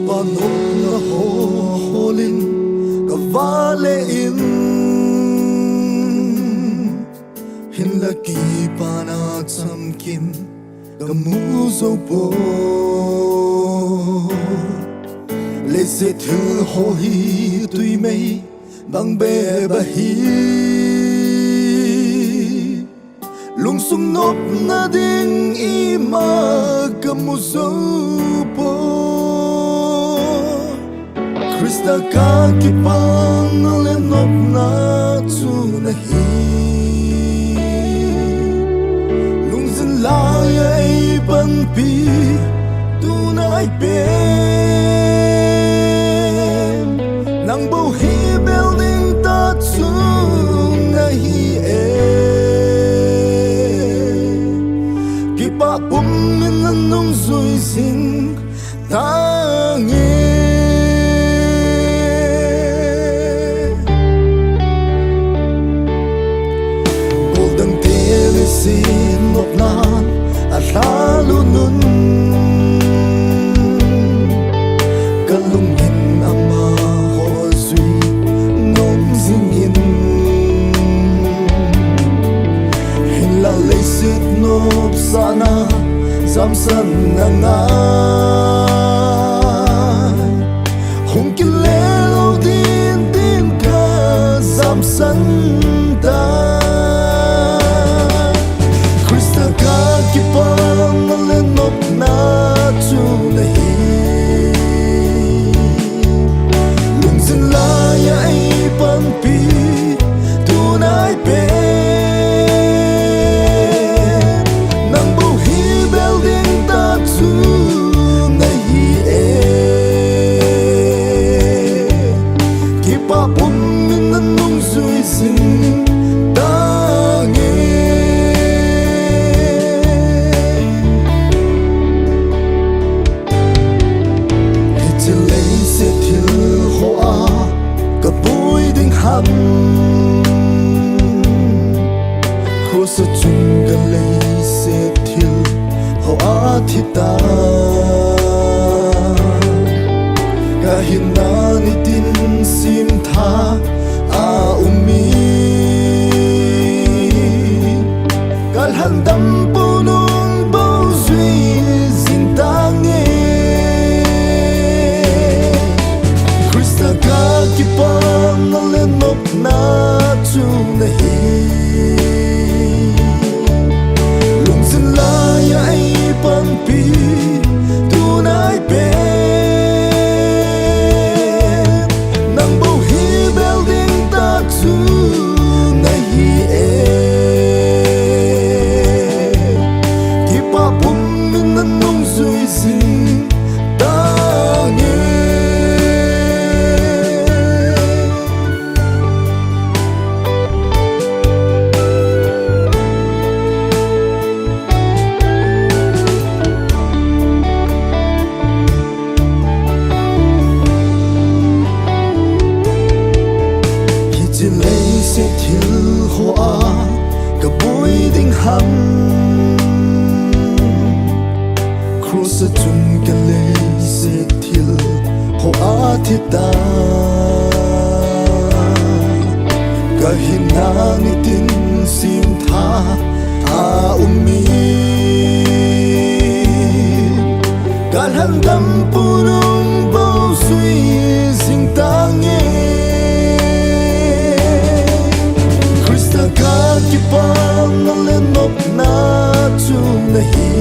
Panok na hoholin kavale in hinlaki panat samkim kamuzo po lese thil hohi tui mei bang be bahi lung sung nop na ding ima kamuzo po Krista ka kipang alenop na tunahi Lung zin lai ay panpi tunay pen Nang buhi building ta tunahi Kipa pumin anong zui sing tangi Sinop na at lalo nun Kalungin ang mahosui nung zingin Hinlalay sitnop sana zamsan na nga Hong kilelo din ka zamsan da Kipang alenop na tunahi Lung zin laya ay panpi tunay pen Nang buhi building ta tunahi Kipa pumin anong zui sin Khô sa chung ga lay se thil ho a thi ta Ka hin na ni tin sim tha a umi Kal han dam po nung bao zui zin tangi Krista ka kipang alenop na tunahi Lung zin laya ay panpi tunay pen Nang buhi building ta tunahi Kipa pumin anong zui zin tangi Se thil ho a ka bui ding ham Cross a chung ka lay se thil ho a thi ta Ka hinang itin sim tha a umi Kan handam punong bao sui sing tangi Ka kipang alenop na tunahi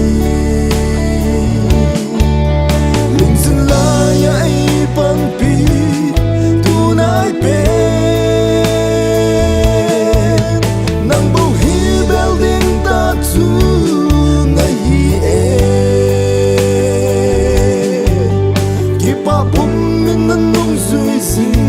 Lung zin laya ay panpi tunay pen Nang buhi building ta tunahi Kipa pumin anong zui sing